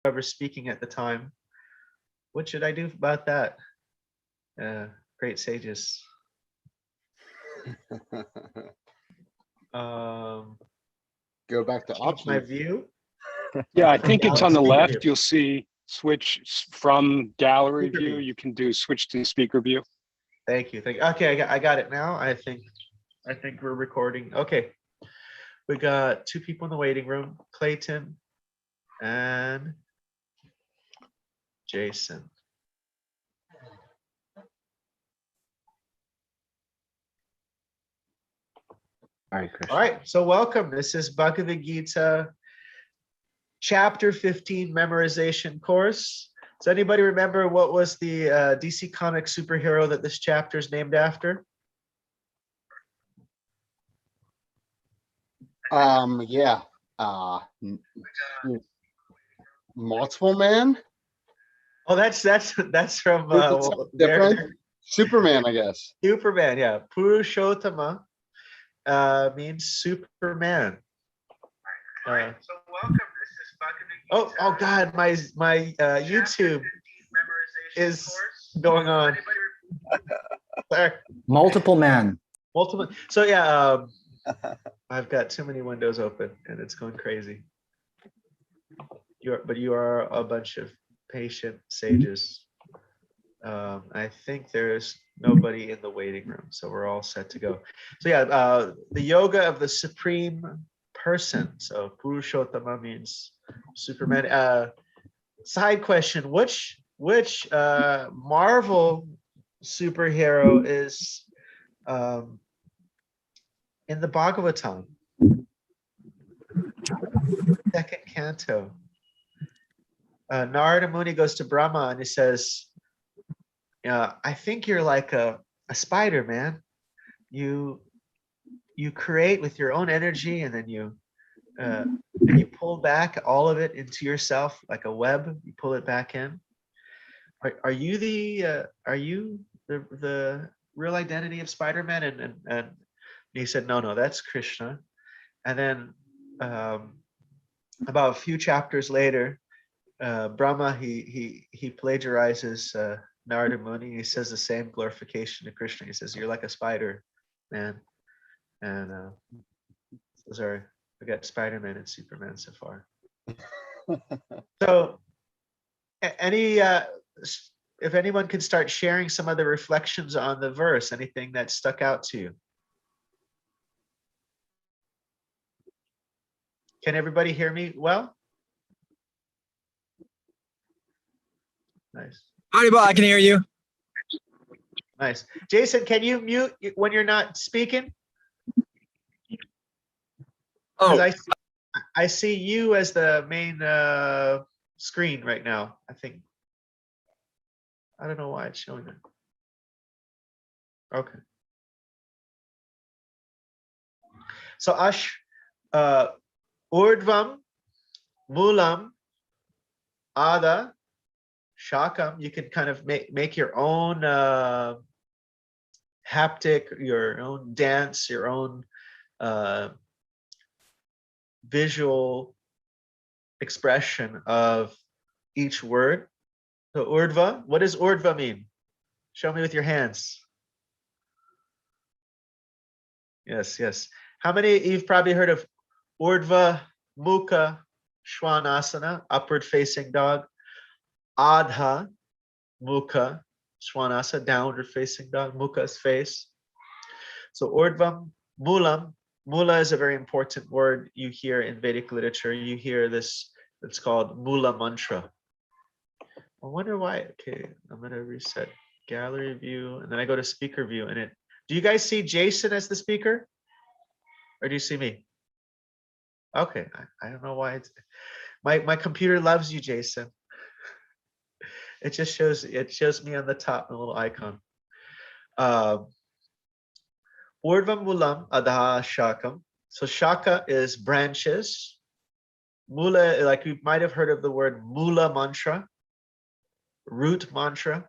whoever's speaking at the time. What should I do about that? Great sages. Go back to Change options. my view. Yeah, I think it's on the Speaker left. view. You'll see switch from gallery Speaker view. view. You can do switch to speaker view. Thank you. Thank you. Okay, I got it now. I think we're recording. Okay. We got two people in the waiting room, Clayton and Jason. All right, Chris. All right, so welcome. This is Bhagavad Gita, chapter 15 memorization course. Does anybody remember what was the DC comic superhero that this chapter is named after? Yeah. Multiple Man? Oh, that's from Something different? Superman, I guess. Superman, yeah. Purushottama means Superman. So welcome. This is Bhagavad Gita. Oh God, my YouTube is going on. Sorry. Multiple man. Multiple. So yeah, I've got too many windows open and it's going crazy. You are a bunch of patient sages. I think there's nobody in the waiting room, so we're all set to go. So yeah, the yoga of the supreme person. So Purushottama means Superman. Side question: which Marvel superhero is in the Bhagavatam? Second canto. Narada Muni goes to Brahma and he says, I think you're like a spider, man. You create with your own energy and then you pull back all of it into yourself like a web. You pull it back in. Are you the real identity of Spider-Man? And he said, no, that's Krishna. And then about a few chapters later, Brahma he plagiarizes Narada Muni. He says the same glorification to Krishna. He says, "You're like a spider, man." And those are, we got Spider-Man and Superman so far. So, if anyone can start sharing some other reflections on the verse, anything that stuck out to you. Can everybody hear me well? Nice. Audible, I can hear you. Nice. Jason, can you mute when you're not speaking? Oh, I see you as the main screen right now, I think. I don't know why it's showing that. Okay. So Ash, Urdhvam, Mulam, Ada, Shakam, you can kind of make your own haptic, your own dance, your own visual expression of each word. So Urdhva, what does Urdhva mean? Show me with your hands. Yes. How many, you've probably heard of Urdhva Mukha Svanasana, upward facing dog. Adha Mukha Svanasana, downward facing dog. Mukha is face. So Urdhvam Mulam. Mula is a very important word you hear in Vedic literature. You hear this, it's called Mula mantra. I wonder why. Okay, I'm gonna reset gallery view and then I go to speaker view and it, do you guys see Jason as the speaker? Or do you see me? Okay, I don't know why it's, my computer loves you, Jason. It just shows me on the top, a little icon. Urdhvam Mulam Adha Shakam. So Shaka is branches. Mula, like you might have heard of the word Mula mantra, root mantra,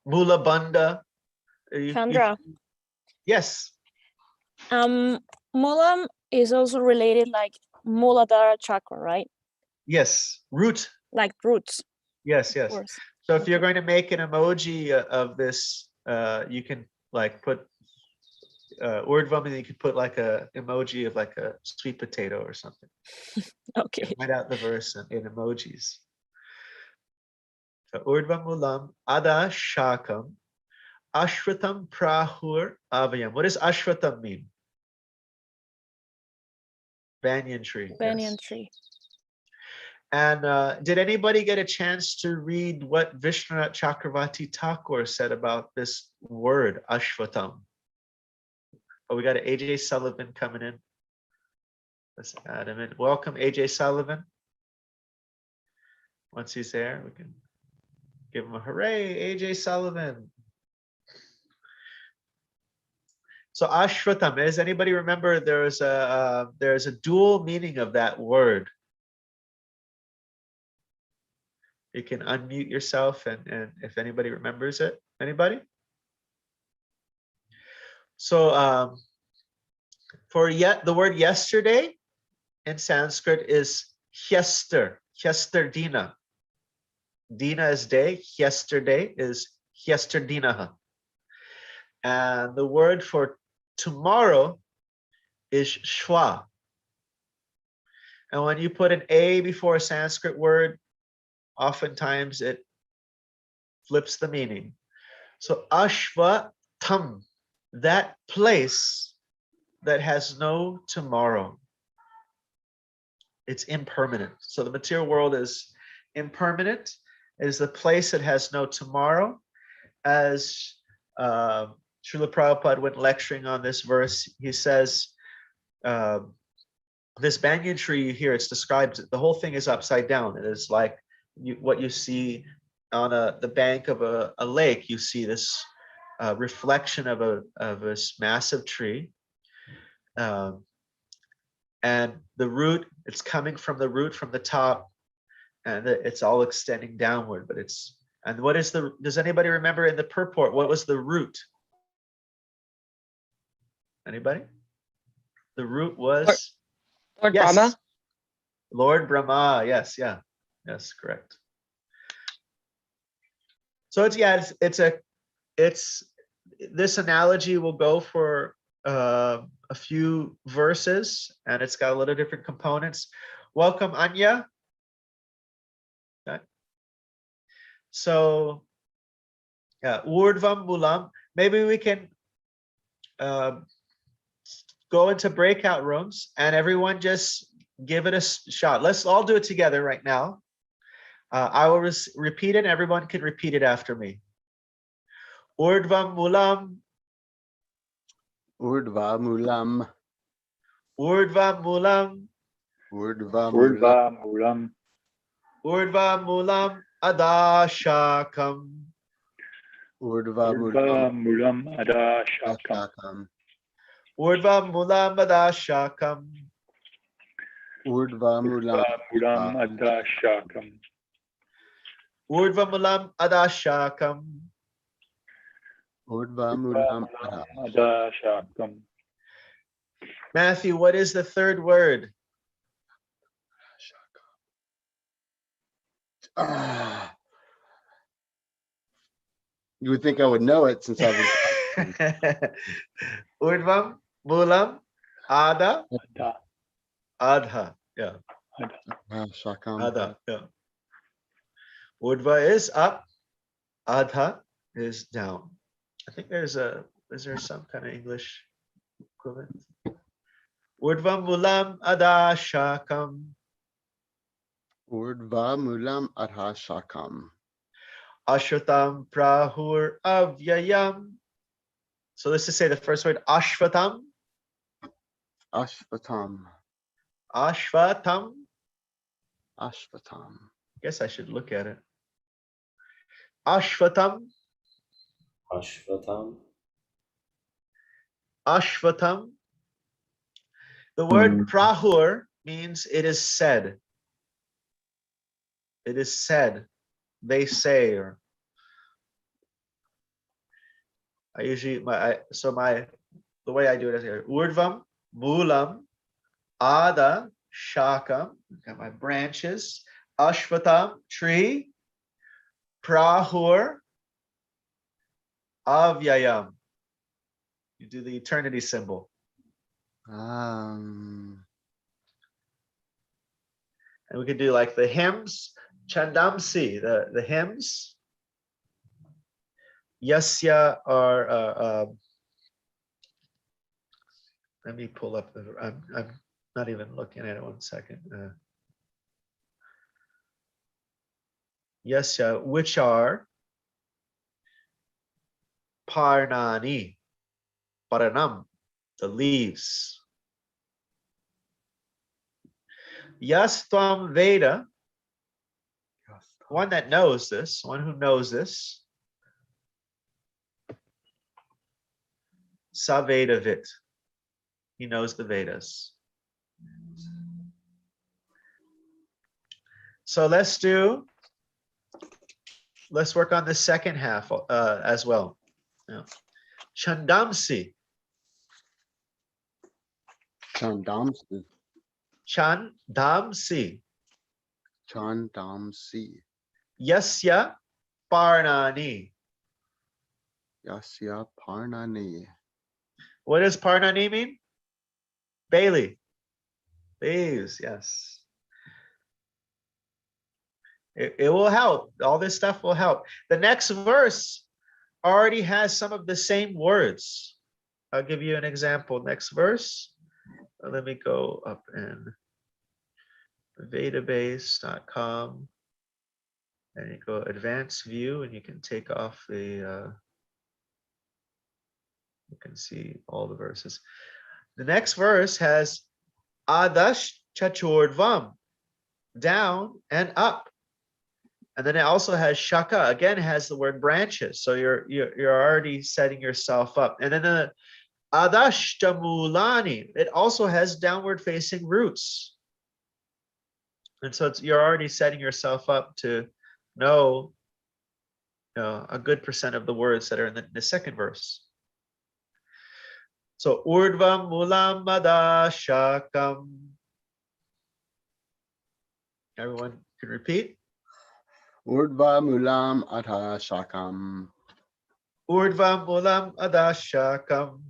Mula Bandha. Chandra, Yes. Mulam is also related like Muladhara chakra, right? Yes. Root like roots. Yes, Of yes. course. So if you're Okay. going to make an emoji of this, you can like put Urdhvam, and you could put like a emoji of like a sweet potato or something. Okay. Write out the verse in emojis. So Urdhvam Mulam Ada Shakam Ashwatam Prahur Avayam. What does Ashwatam mean? Banyan tree. Banyan Yes. tree. And did anybody get a chance to read what Vishwanath Chakravarti Thakur said about this word, Ashwatam? Oh, we got an AJ Sullivan coming in. Let's add him in. Welcome, AJ Sullivan. Once he's there, we can give him a hooray, AJ Sullivan. So Ashwatam, does anybody remember there's a dual meaning of that word? You can unmute yourself and if anybody remembers it. Anybody? So for yet the word yesterday in Sanskrit is hyester, hyester dina. Dina is day, yesterday is hyesterdinaha. And the word for tomorrow is shwa. And when you put an A before a Sanskrit word, oftentimes it flips the meaning. So ashvatam, that place that has no tomorrow. It's impermanent. So the material world is impermanent. It is the place that has no tomorrow. As Srila Prabhupada went lecturing on this verse, he says, this banyan tree here, it's described, the whole thing is upside down. It is like what you see on the bank of a lake. You see this reflection of this massive tree. And the root, it's coming from the root from the top, and it's all extending downward. But it's, and what is the, does anybody remember in the purport, what was the root? Anybody? The root was? Lord Yes. Brahma. Lord Brahma, yes, yeah. Yes, correct. So it's, yeah, it's this analogy will go for a few verses, and it's got a little different components. Welcome, Anya. Okay. So, yeah, Urdhvam Mulam. Maybe we can go into breakout rooms and everyone just give it a shot. Let's all do it together right now. I will repeat it, and everyone can repeat it after me. Urdhvam Mulam. Urdhva Mulam. Urdhvam Mulam. Urdhva Mulam. Urdhva Mulam. Urdhvam Mulam Adashakam. Urdhva Urdhva Mulam. Mulam Ada Shakam. Urdhvam Mulam Adashakam. Urdhva Mulam. Mulam Ada Shakam. Urdhvam Mulam Adashakam. Urdhva Mulam. Ada Shakam. Matthew, what is the third word? You would think I would know it since I've been. Urdhvam Mulam Ada Ada. Adha. Yeah. Shakam. Adha. Yeah. Urdhva is up. Adha is down. I think is there some kind of English equivalent? Urdhvam Mulam Ada Shakam. Urdhva Mulam Adha Shakam. Ashwatam Prahur Avyayam. So let's just say the first word, Ashwatam. Ashvatam. Ashwatam. Ashvatam. Guess I should look at it. Ashwatam. Ashvatam. Ashwatam. The word Prahur means it is said. It is said. They say, or I usually the way I do it is here. Urdhvam Mulam Ada Shakam. Got my branches. Ashvatam, tree. Prahur, avyayam. You do the eternity symbol. Um, And we could do like the hymns, Chandamsi, the hymns. Yasya or let me pull up the. I'm not even looking at it. 1 second. Yasya, which are Parnani, Paranam, the leaves. Yastvam Veda, one that knows this, one who knows this. Savedavit, he knows the Vedas. So let's work on the second half as well. Yeah. Chandamsi. Chandamsi. Chandamsi. Chandamsi. Yasya Parnani. Yasya Parnani. What does Parnani mean? Bailey. Leaves, yes. It will help. All this stuff will help. The next verse already has some of the same words. I'll give you an example. Next verse. Let me go up in database.com and you go advanced view and you can take off the you can see all the verses. The next verse has Adash Chachurdvam, down and up. And then it also has Shaka, again has the word branches. So you're already setting yourself up. And then the Adashtamulani, it also has downward facing roots. And so you're already setting yourself up to know, a good percent of the words that are in the second verse. So Urdvam Mulam Adashakam. Everyone can repeat. Urdva Mulam Adha Shakam. Urdvam Mulam Adashakam.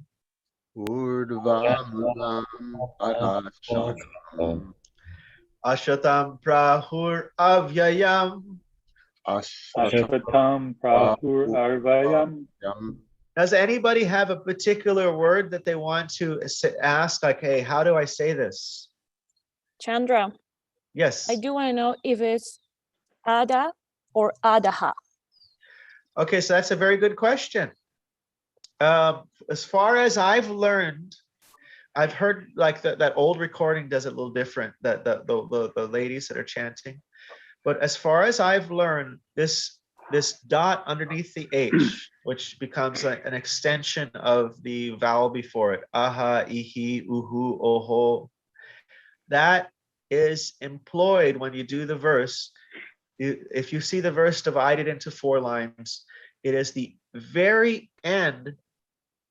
Urdva Mulam Adha Shakam. Ashatam Prahur Avyayam. Ashvatam Prahur Arvayam. Does anybody have a particular word that they want to ask? Like, hey, how do I say this? Chandra, Yes. I do want to know if it's Ada or Adaha. Okay, so that's a very good question. As far as I've learned, I've heard like that old recording does it a little different, that the ladies that are chanting. But as far as I've learned, this dot underneath the H, which becomes like an extension of the vowel before it, aha, ihi, uhu, oho, that is employed when you do the verse. If you see the verse divided into 4 lines, it is the very end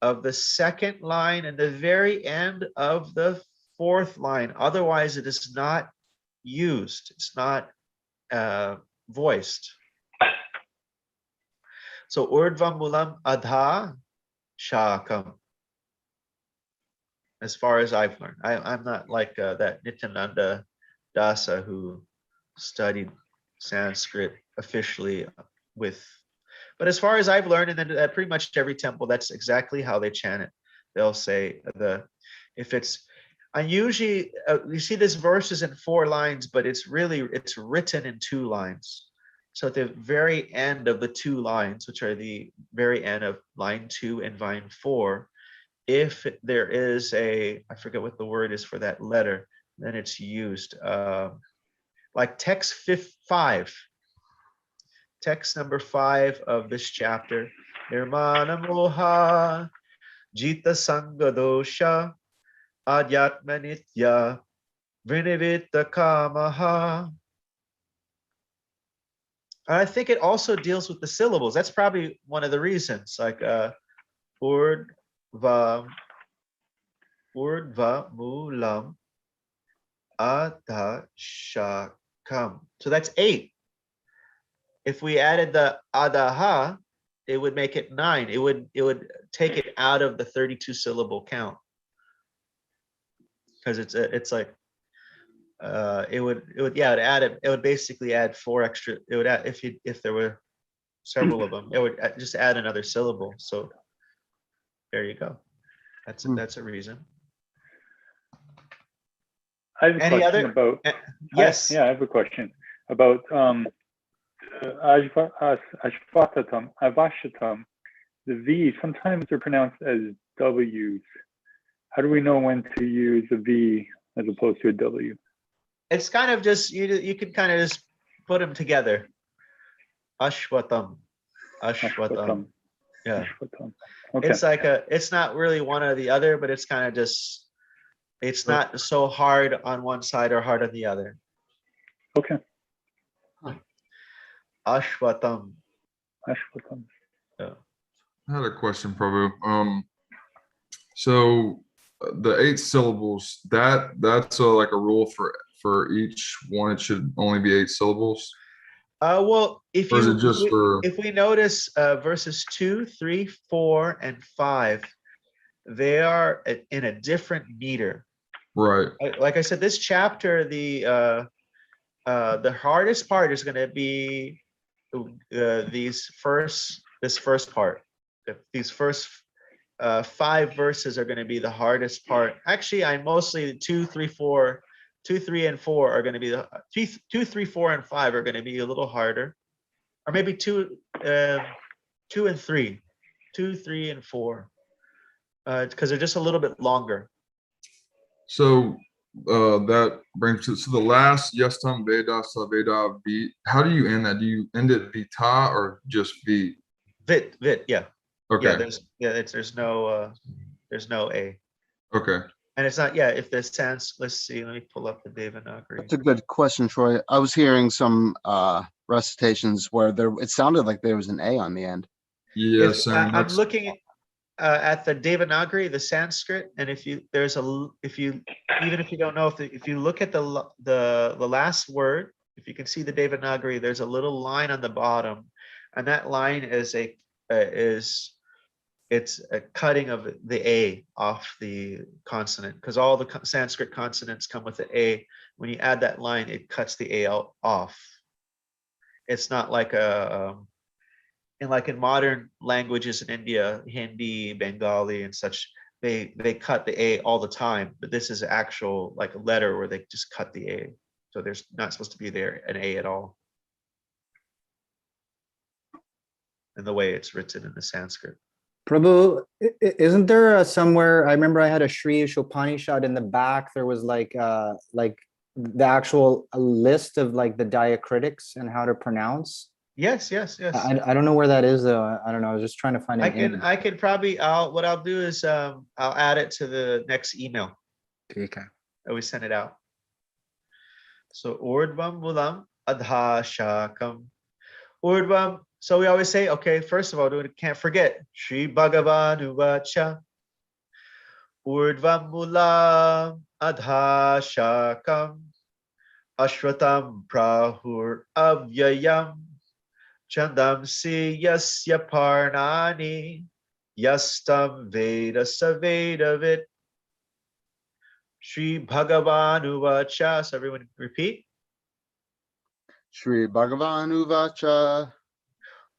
of the second line and the very end of the 4th line. Otherwise, it is not used. It's not voiced. So Urdvam Mulam Adha Shakam. As far as I've learned, I'm not like that Nityananda Dasa who studied Sanskrit officially with. But as far as I've learned, and then at pretty much every temple, that's exactly how they chant it. They'll say if it's, and usually you see this verse is in 4 lines, but it's written in 2 lines. So at the very end of the 2 lines, which are the very end of line 2 and line 4, if there is I forget what the word is for that letter, then it's used. Like text 5. Text number 5 of this chapter. Nirmana moha jita sangadosha adyatmanitya vinivita kamaha. I think it also deals with the syllables. That's probably one of the reasons. Like urdva mulam adha shakam. Kam. So that's 8. If we added the adaha, it would make it 9. It would take it out of the 32 syllable count. Because it's like it would add it would basically add 4 extra. It would add if there were several of them, it would just add another syllable. So there you go. That's a reason. I have a Any question other? about. Yes. I have a question about Ashvatatam, Avashatam. The V sometimes they're pronounced as W's. How do we know when to use a V as opposed to a W? It's kind of just you could kind of just put them together. Ashwatam. Ashvatam. Yeah. Ashvatam. Okay. It's like it's not really one or the other, but it's kind of just, it's not so hard on one side or hard on the other. Okay. Ashwatam. Ashvatam. Yeah. I had a question, Prabhu. So the 8 syllables, that's like a rule for each one. It should only be 8 syllables. Well, Or is it just for? if we notice verses 2, 3, 4, and 5, they are in a different meter. Right. Like I said, this chapter, the hardest part is going to be this first part. These first 5 verses are going to be the hardest part. Actually, I mostly 2, 3, 4, 2, 3, and 4 are going to be the 2, 3, 4, and 5 are going to be a little harder, or maybe 2 and 3, 2, 3, and 4, because they're just a little bit longer. So that brings to the last Yastam Veda Saveda beat. How do you end that? Do you end it Vita or just V? Vit, yeah. Okay. There's no A. Okay. And it's not, if the sense, let's see, let me pull up the Devanagari. That's a good question, Troy. I was hearing some recitations where it sounded like there was an A on the end. Yes, I'm looking at the Devanagari, the Sanskrit, and if you don't know, if you look at the last word, if you can see the Devanagari, there's a little line on the bottom, and that line is it's a cutting of the A off the consonant, because all the Sanskrit consonants come with the A. When you add that line, it cuts the A out off. It's not like in modern languages in India, Hindi, Bengali, and such, they cut the A all the time. But this is actual like a letter where they just cut the A. So there's not supposed to be there an A at all in the way it's written in the Sanskrit. Prabhu, isn't there somewhere, I remember I had a Sri Upanishad in the back, there was like the actual list of like the diacritics and how to pronounce. Yes. I don't know where that is though. I don't know. I was just trying to find it. I can probably, what I'll do is I'll add it to the next email. Okay. That we send it out. So Urdvam Mulam Adha Shakam. Urdvam. So we always say, okay, first of all, we can't forget Sri Bhagavan Uvacha. Urdvam Mulam Adha Shakam. Ashwatam Prahur Avyayam. Chandamsi Yasya Parnani. Yastam Veda Savedavit. Sri Bhagavan Uvacha. So everyone repeat. Shri Bhagavan Uvacha.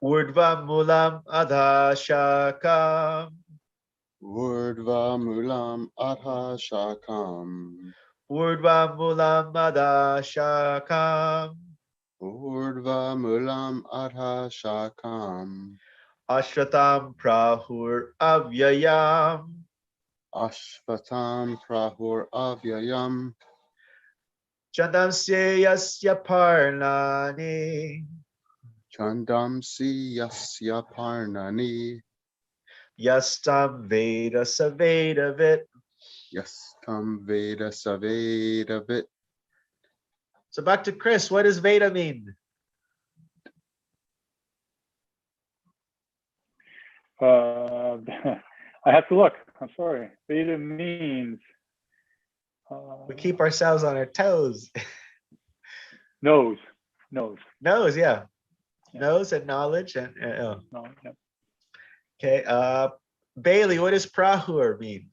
Urdva Mulam Adha Shakam. Urdva Mulam Adha Shakam. Urdva Mulam Adha Shakam. Urdva Mulam Adha Shakam. Ashwatam Prahur Avyayam. Ashvatam Prahur Avyayam. Chandamsya Yasya Parnani. Chandamsi Yasya Parnani. Yastam Veda Savedavit. Yastam Veda Savedavit. So back to Chris, what does Veda mean? I have to look. I'm sorry. Veda means. We keep ourselves on our toes. Knows. Knows, yeah. Yeah. Knows and knowledge and No, yeah. okay. Bailey, what does prahur mean?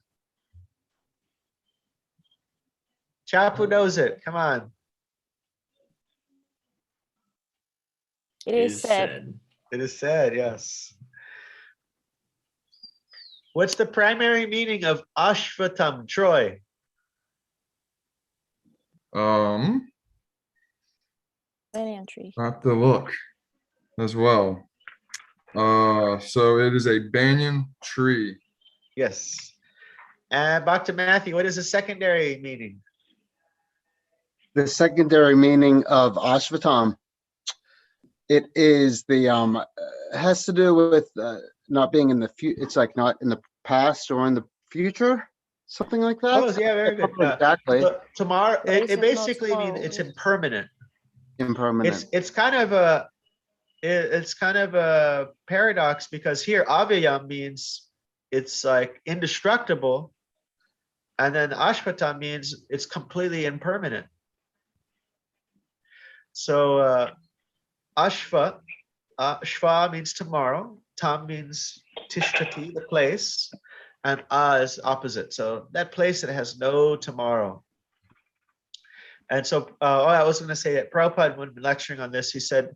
Chapu knows it. Come on. It is said. It is said, yes. What's the primary meaning of Ashvatam, Troy? Um, Banyan tree. I have to look as well. So it is a banyan tree. Yes. And back to Matthew, what is the secondary meaning? The secondary meaning of Ashvatam, it is the it has to do with not being in the future. It's like not in the past or in the future, something like that. Oh, yeah, very good. Exactly. Tomorrow, There it is no basically means tomorrow, it's yes. impermanent. Impermanent. It's kind of a it's kind of a paradox because here avyayam means it's like indestructible, and then ashvatam means it's completely impermanent. So ashva shva means tomorrow, tam means tishtati, the place, and is opposite. So that place that has no tomorrow. And so, I was going to say that Prabhupada, when lecturing on this, he said,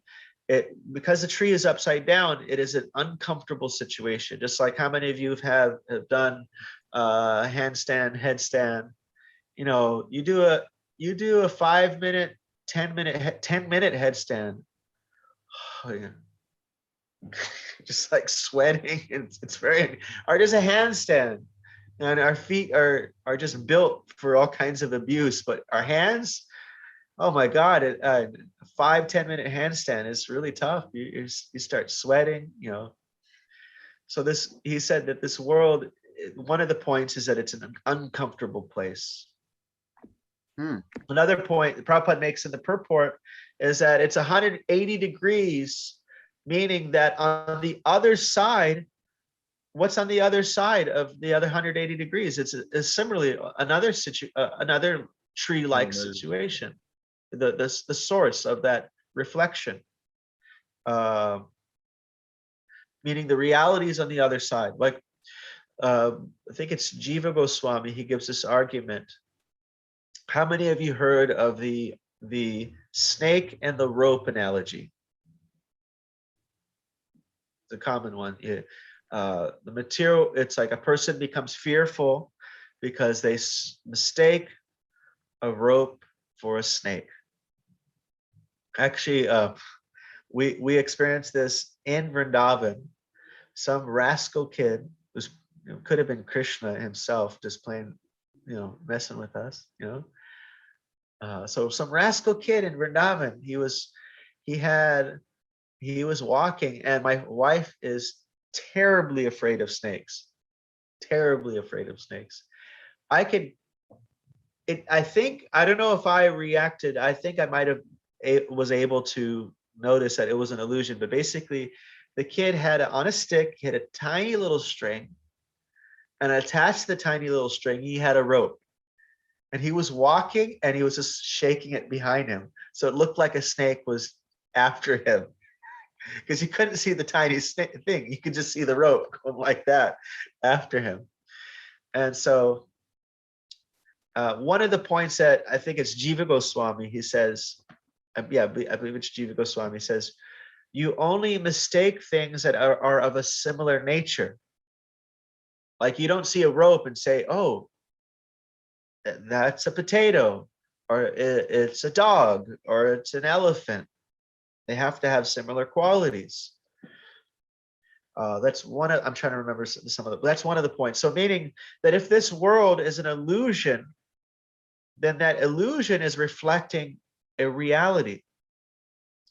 because the tree is upside down, it is an uncomfortable situation. Just like how many of you have done handstand, headstand. You know, you do a 5 minute, 10 minute headstand. Oh, yeah. Just like sweating. It's very, or there's a handstand. And our feet are just built for all kinds of abuse, but our hands, oh my God, a 5-10 minute handstand is really tough. You start sweating, you know. So he said that this world, one of the points is that it's an uncomfortable place. Another point Prabhupada makes in the purport is that it's 180 degrees, meaning that on the other side, what's on the other side of the other 180 degrees? It's similarly another tree-like situation. The source of that reflection, meaning the reality is on the other side. Like I think it's Jiva Goswami, he gives this argument. How many of you heard of the snake and the rope analogy? It's a common one. Yeah. The material, it's like a person becomes fearful because they mistake a rope for a snake. Actually, we experienced this in Vrindavan. Some rascal kid was, could have been Krishna himself, just playing, messing with us, So some rascal kid in Vrindavan, he was walking, and my wife is terribly afraid of snakes. Terribly afraid of snakes. I don't know if I reacted. I think I might have was able to notice that it was an illusion, but basically the kid had on a stick, he had a tiny little string, and attached to the tiny little string, he had a rope. And he was walking and he was just shaking it behind him. So it looked like a snake was after him because you couldn't see the tiny thing. You could just see the rope going like that after him. And so one of the points that I think it's Jiva Goswami, he says, I believe it's Jiva Goswami, says, you only mistake things that are of a similar nature. Like you don't see a rope and say, oh, that's a potato, or it's a dog, or it's an elephant. They have to have similar qualities. That's one of, I'm trying to remember some of the, that's one of the points. So meaning that if this world is an illusion, then that illusion is reflecting a reality.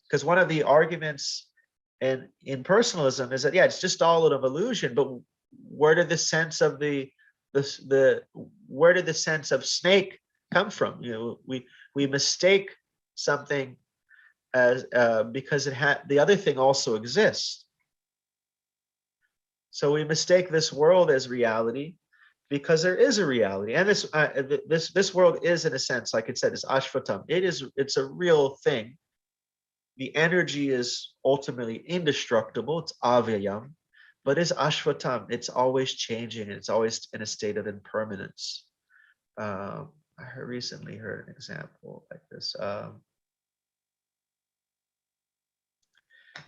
Because one of the arguments in personalism is that, yeah, it's just all an illusion, but where did the sense of where did the sense of snake come from? We mistake something as because it had the other thing also exists. So we mistake this world as reality, because there is a reality, and this world is, in a sense, like it said, is ashvatam. It's a real thing. The energy is ultimately indestructible. It's avyayam, but it's ashvatam. It's always changing. It's always in a state of impermanence. I recently heard an example like this.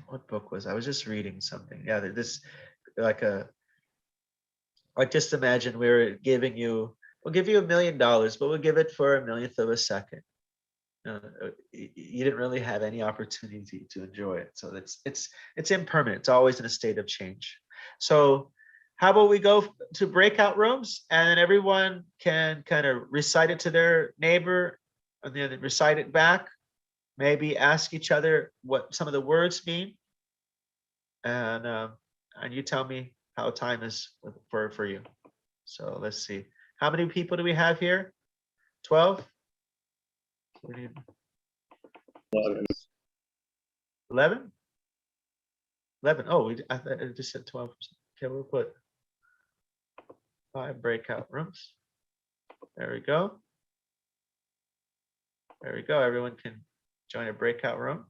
What book was I was just reading something? Yeah, this like a like just imagine we'll give you $1 million, but we'll give it for a millionth of a second. You didn't really have any opportunity to enjoy it, so it's impermanent. It's always in a state of change. So how about we go to breakout rooms, and then everyone can kind of recite it to their neighbor, and then recite it back. Maybe ask each other what some of the words mean, and you tell me how time is for you. So let's see. How many people do we have here? 12? 11? 11. Oh, I just said 12%. Okay, we'll put 5 breakout rooms. There we go. There we go. Everyone can join a breakout room.